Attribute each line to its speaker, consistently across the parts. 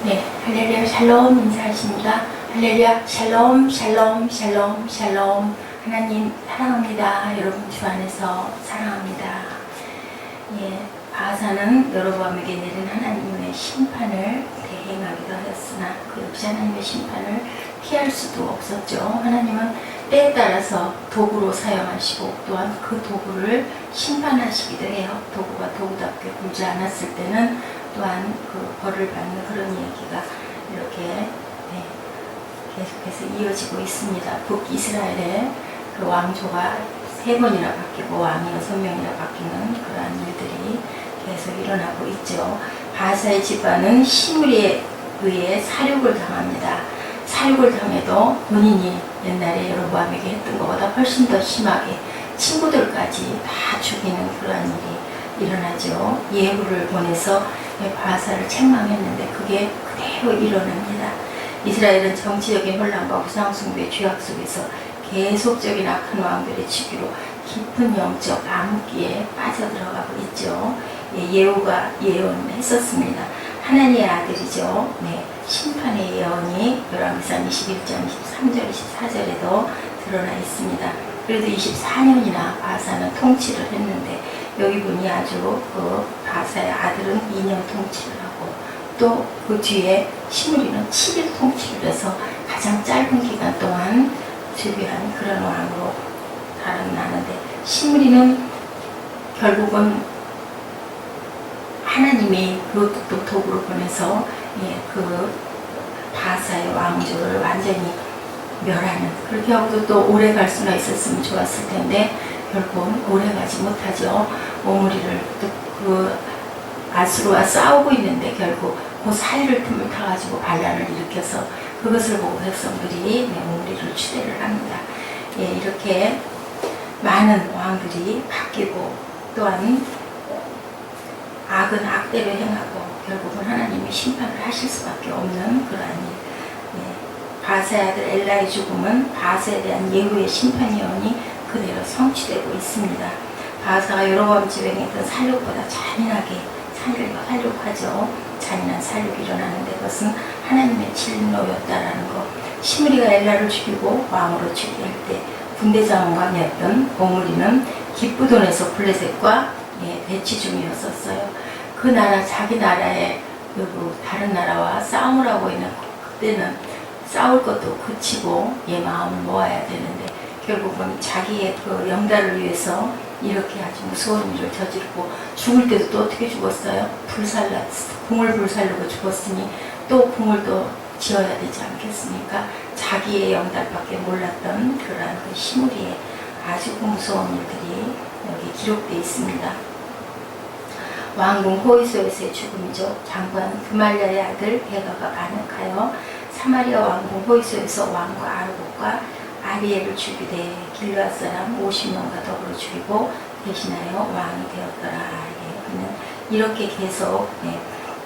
Speaker 1: 네, 할렐루야 샬롬 인사하십니다. 할렐루야 샬롬 샬롬 샬롬 샬롬. 하나님 사랑합니다. 여러분 주 안에서 사랑합니다. 예, 바하사는 여로보암에게 내린 하나님의 심판을 대행하기도 하였으나 그 역시 하나님의 심판을 피할 수도 없었죠. 하나님은 때에 따라서 도구로 사용하시고 또한 그 도구를 심판하시기도 해요. 도구가 도구답게 굴지 않았을 때는 또한 그 벌을 받는 그런 얘기가 이렇게 계속해서 이어지고 있습니다. 북이스라엘의 그 왕조가 3번이나 바뀌고 왕이 6명이나 바뀌는 그러한 일들이 계속 일어나고 있죠. 바하사의 집안은 시므리에 의해 살육을 당합니다. 살육을 당해도 본인이 옛날에 여로보암에게 했던 것보다 훨씬 더 심하게 친구들까지 다 죽이는 그러한 일이 일어나죠. 예후를 보내서 바하사를 책망했는데 그게 그대로 일어납니다. 이스라엘은 정치적인 혼란과 우상숭배의 죄악 속에서 계속적인 악한 왕들의 치기로 깊은 영적 암흑기에 빠져들어가고 있죠. 예후가 예언했었습니다. 하나님의 아들이죠. 심판의 예언이 열왕기상 21장 23절 24절에도 드러나 있습니다. 그래도 24년이나 바하사는 통치를 했는데 여기 보니 아주 그 바하사의 아들은 2년 통치를 하고 또 그 뒤에 시므리는 7일 통치를 해서 가장 짧은 기간 동안 즉위한 그런 왕으로 달아나는데 시므리는 결국은 하나님이 그것도 도구로 보내서 그 바하사의 왕조를 완전히 멸하는, 그렇게 하고도 또 오래 갈 수나 있었으면 좋았을 텐데 결국은 오래 가지 못하죠. 오므리를 또 그 아수르와 싸우고 있는데 결국 그 사이를 틈을 타가지고 반란을 일으켜서 그것을 보고 백성들이 오므리를 추대를 합니다. 이렇게 많은 왕들이 바뀌고 또한 악은 악대로 행하고 결국은 하나님이 심판을 하실 수밖에 없는 그러한 일. 바하사의 아들 엘라의 죽음은 바하사에 대한 예후의 심판 예언이 그대로 성취되고 있습니다. 바하사가 여로보암 집에 했던 살육보다 잔인하게 살육하죠. 잔인한 살육이 일어나는데 그것은 하나님의 진노였다라는 것. 시므리가 엘라를 죽이고 왕으로 즉위할 때 군대장관이었던 오므리는 기브돈에서 블레셋과 대치 중이었었어요. 그 나라, 자기 나라의 다른 나라와 싸움을 하고 있는 그때는 싸울 것도 그치고 마음을 모아야 되는데 결국은 자기의 그 영달을 위해서 이렇게 아주 무서운 일을 저지르고 죽을 때도 또 어떻게 죽었어요? 궁을 불살르고 죽었으니 또 궁을 또 지어야 되지 않겠습니까? 자기의 영달밖에 몰랐던 그러한 그 시므리의 아주 무서운 일들이 여기 기록되어 있습니다. 왕궁 호이소에서의 죽음이죠. 장관 드말랴의 아들 베가가 반역하여 사마리아 왕궁 호이소에서 왕과 아르봇과 아리엘을 죽이되 길르앗 사람 50명과 더불어 죽이고 대신하여 왕이 되었더라. 그는 이렇게 계속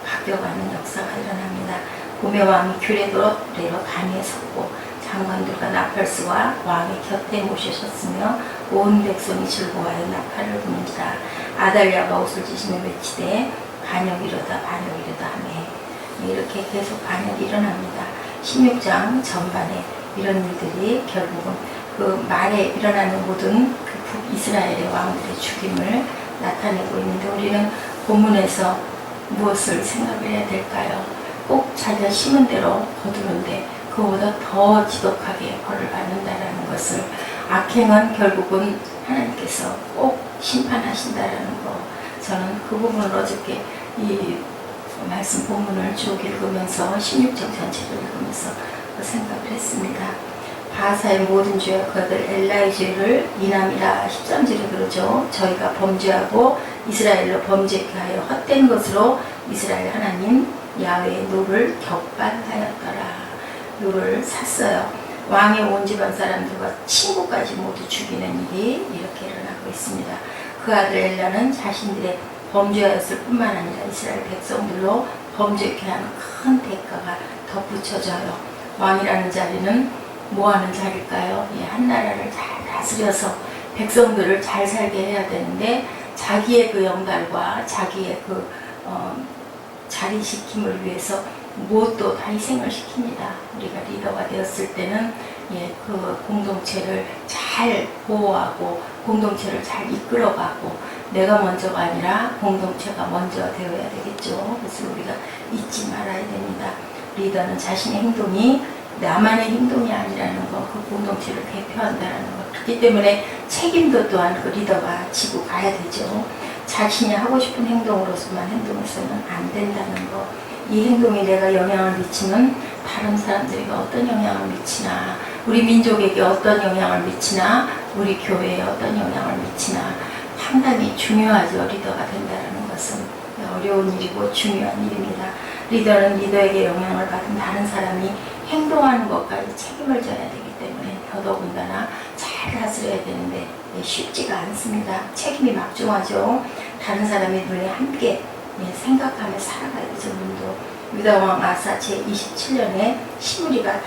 Speaker 1: 바뀌어가는 역사가 일어납니다. 봄에 왕이 규례대로 단위에 섰고 장관들과 나팔수와 왕의 곁에 모셔졌으며 온 백성이 즐거워하여 나팔을 부는지라. 아달랴가 옷을 찢으며 외치되 반역이로다 반역이로다 하며 이렇게 계속 반역이 일어납니다. 16장 전반에 이런 일들이 결국은 그 말에 일어나는 모든 그 북이스라엘의 왕들의 죽임을 나타내고 있는데 우리는 본문에서 무엇을 생각을 해야 될까요? 꼭 자기가 심은 대로 거두는데 그보다 더 지독하게 벌을 받는다라는 것을, 악행은 결국은 하나님께서 꼭 심판하신다라는 거, 저는 그 부분을 어저께 이 말씀 본문을 쭉 읽으면서 16장 전체를 읽으면서 생각을 했습니다. 바하사의 모든 죄와 그 아들 엘라의 죄를 인함이라. 13절에 그러죠. 저희가 범죄하고 이스라엘로 범죄케 하여 헛된 것으로 이스라엘 하나님 야훼의 노를 격발하였더라. 노를 샀어요. 왕의 온 집안 사람들과 친구까지 모두 죽이는 일이 이렇게 일어나고 있습니다. 그 아들 엘라는 자신들의 범죄하였을 뿐만 아니라 이스라엘 백성들로 범죄케 하는 큰 대가가 덧붙여져요. 왕이라는 자리는 뭐하는 자리일까요? 한 나라를 잘 다스려서 백성들을 잘 살게 해야 되는데 자기의 그 영달과 자기의 그 자리시킴을 위해서 무엇도 다 희생을 시킵니다. 우리가 리더가 되었을 때는 그 공동체를 잘 보호하고 공동체를 잘 이끌어가고 내가 먼저가 아니라 공동체가 먼저 되어야 되겠죠. 그래서 우리가 잊지 말아야 됩니다. 리더는 자신의 행동이 나만의 행동이 아니라는 거, 그 공동체를 대표한다는 거. 그렇기 때문에 책임도 또한 그 리더가 지고 가야 되죠. 자신이 하고 싶은 행동으로서만 행동해서는 안 된다는 거. 이 행동에 내가 영향을 미치면 다른 사람들에게 어떤 영향을 미치나, 우리 민족에게 어떤 영향을 미치나, 우리 교회에 어떤 영향을 미치나 상당히 중요하죠. 리더가 된다는 것은 어려운 일이고 중요한 일입니다. 리더는 리더에게 영향을 받은 다른 사람이 행동하는 것까지 책임을 져야 되기 때문에 더더군다나 잘 다스려야 되는데 쉽지가 않습니다. 책임이 막중하죠. 다른 사람의 눈에 함께 생각하며 살아가야 되죠. 눈도. 유다왕 아사 제27년에 시므리가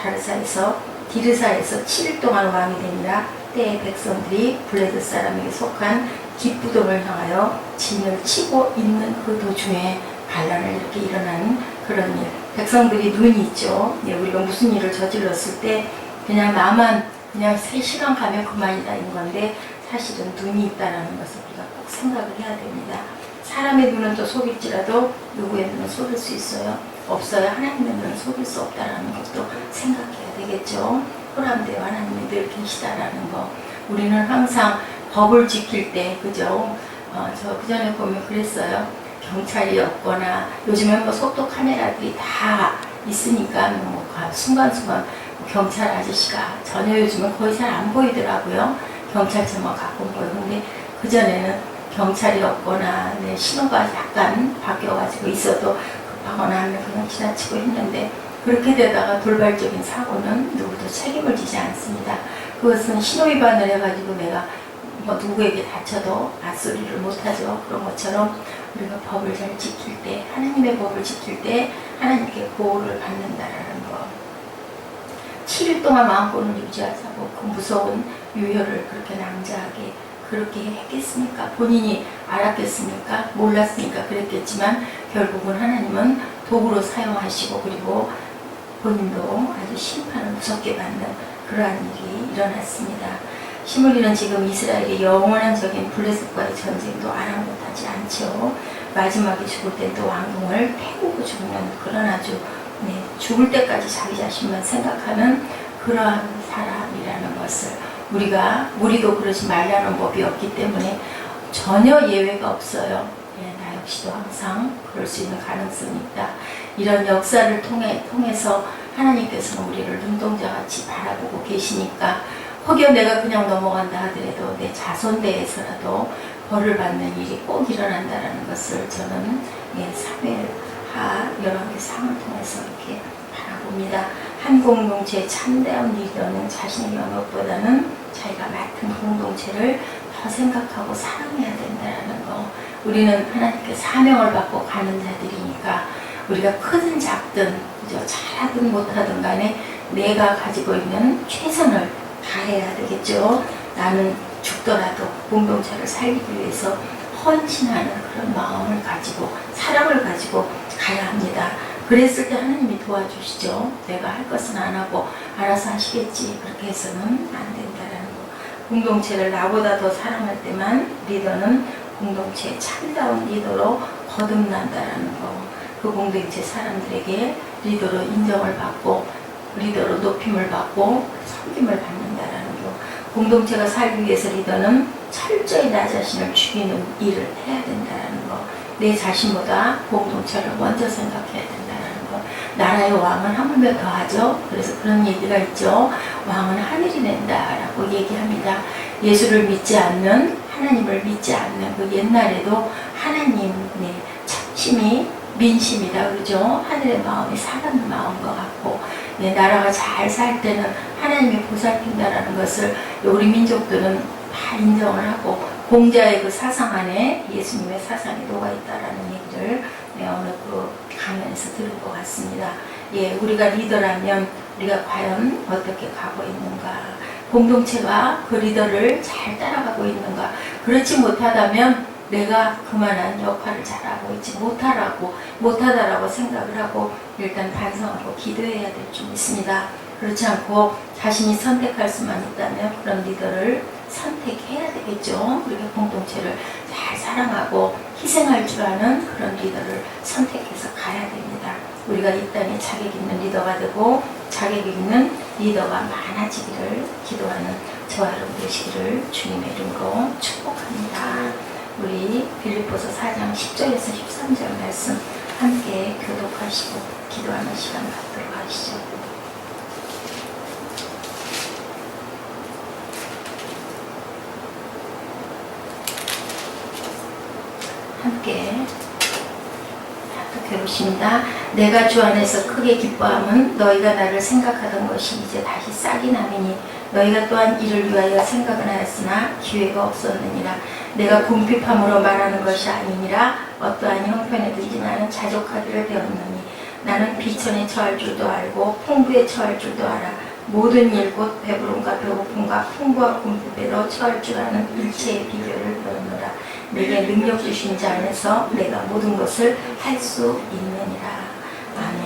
Speaker 1: 디르사에서 7일 동안 왕이 되니라. 때에 백성들이 블레셋 사람에게 속한 깃부동을 향하여 진을 치고 있는 그 도중에 반란을 이렇게 일어나는 그런 일. 백성들이 눈이 있죠. 우리가 무슨 일을 저질렀을 때 그냥 나만 그냥 3시간 가면 그만이다 인 건데 사실은 눈이 있다는 것을 우리가 꼭 생각을 해야 됩니다. 사람의 눈은 또 속일지라도 누구의 눈은 속일 수 있어요. 없어요. 하나님의 눈은 속일 수 없다는 것도 생각해야 되겠죠. 호람되어 하나님이 늘 계시다라는 거. 우리는 항상 법을 지킬 때, 그죠? 저 그전에 보면 그랬어요. 경찰이 없거나 요즘엔 뭐 속도 카메라들이 다 있으니까 뭐 순간순간 경찰 아저씨가 전혀 요즘은 거의 잘 안 보이더라고요. 경찰차만 가끔 보이는데 그전에는 경찰이 없거나 신호가 약간 바뀌어가지고 있어도 급하거나 하면 그냥 지나치고 했는데 그렇게 되다가 돌발적인 사고는 누구도 책임을 지지 않습니다. 그것은 신호 위반을 해가지고 내가 뭐 누구에게 다쳐도 맞소리를 못하죠. 그런 것처럼 우리가 법을 잘 지킬 때, 하나님의 법을 지킬 때 하나님께 보호를 받는다라는 거. 7일 동안 마음권을 유지하자고 그 무서운 유혈을 그렇게 낭자하게 그렇게 했겠습니까? 본인이 알았겠습니까? 몰랐으니까 그랬겠지만 결국은 하나님은 도구로 사용하시고 그리고 본인도 아주 심판을 무섭게 받는 그러한 일이 일어났습니다. 시므리는 지금 이스라엘의 영원한적인 블레셋과의 전쟁도 아랑곳하지 않죠. 마지막에 죽을 때 또 왕궁을 태우고 죽는 그런 아주 죽을 때까지 자기 자신만 생각하는 그러한 사람이라는 것을 우리도 그러지 말라는 법이 없기 때문에 전혀 예외가 없어요. 나 역시도 항상 그럴 수 있는 가능성이 있다. 이런 역사를 통해서 하나님께서는 우리를 눈동자같이 바라보고 계시니까 혹여 내가 그냥 넘어간다 하더라도 내 자손대에서라도 벌을 받는 일이 꼭 일어난다는 것을 저는 사무엘하 열왕기상을 통해서 이렇게 바라봅니다. 한 공동체의 참다운 리더는 자신의 영역보다는 자기가 맡은 공동체를 더 생각하고 사랑해야 된다는 거. 우리는 하나님께 사명을 받고 가는 자들이니까 우리가 크든 작든 그저 잘하든 못하든 간에 내가 가지고 있는 최선을 다해야 되겠죠. 나는 죽더라도 공동체를 살리기 위해서 헌신하는 그런 마음을 가지고 사랑을 가지고 가야 합니다. 그랬을 때 하나님이 도와주시죠. 내가 할 것은 안 하고 알아서 하시겠지. 그렇게 해서는 안 된다는 거. 공동체를 나보다 더 사랑할 때만 리더는 공동체의 참다운 리더로 거듭난다는 거. 그 공동체 사람들에게 리더로 인정을 받고 리더로 높임을 받고 섬김을 받는다라는 거. 공동체가 살기 위해서 리더는 철저히 나 자신을 죽이는 일을 해야 된다는 거. 내 자신보다 공동체를 먼저 생각해야 된다는 거. 나라의 왕은 하물며 더하죠. 그래서 그런 얘기가 있죠. 왕은 하늘이 낸다라고 얘기합니다. 예수를 믿지 않는, 하나님을 믿지 않는 그 옛날에도 하나님의 참심이 민심이다 그러죠. 하늘의 마음이 살아있는 마음과 같고 나라가 잘 살 때는 하나님이 보살핀다라는 것을 우리 민족들은 다 인정을 하고 공자의 그 사상 안에 예수님의 사상이 녹아있다라는 얘기를 어느 그 강연에서 들은 것 같습니다. 우리가 리더라면 우리가 과연 어떻게 가고 있는가, 공동체가 그 리더를 잘 따라가고 있는가. 그렇지 못하다면 내가 그만한 역할을 잘하고 있지 못하다라고 생각을 하고 일단 반성하고 기도해야 될 점 있습니다. 그렇지 않고 자신이 선택할 수만 있다면 그런 리더를 선택해야 되겠죠. 우리가 공동체를 잘 사랑하고 희생할 줄 아는 그런 리더를 선택해서 가야 됩니다. 우리가 이 땅에 자격 있는 리더가 되고 자격 있는 리더가 많아지기를 기도하는 저와 여러분 되시기를 주님의 이름으로 축복합니다. 우리 빌립보서 4장 10절에서 13절 말씀 함께 교독하시고 기도하는 시간 갖도록 하시죠. 함께 배우십니다. 내가 주 안에서 크게 기뻐함은 너희가 나를 생각하던 것이 이제 다시 싹이 나미니 너희가 또한 이를 위하여 생각은 하였으나 기회가 없었느니라. 내가 궁핍함으로 말하는 것이 아니니라. 어떠한 형편에든지 나는 자족하기를 배웠느니 나는 비천에 처할 줄도 알고 풍부에 처할 줄도 알아. 모든 일 곧 배부름과 배고픔과 풍부와 궁핍에도 처할 줄 아는 일체의 비결을 배웠노라. 내게 능력 주신 자 안에서 내가 모든 것을 할 수 있느니라. 아멘.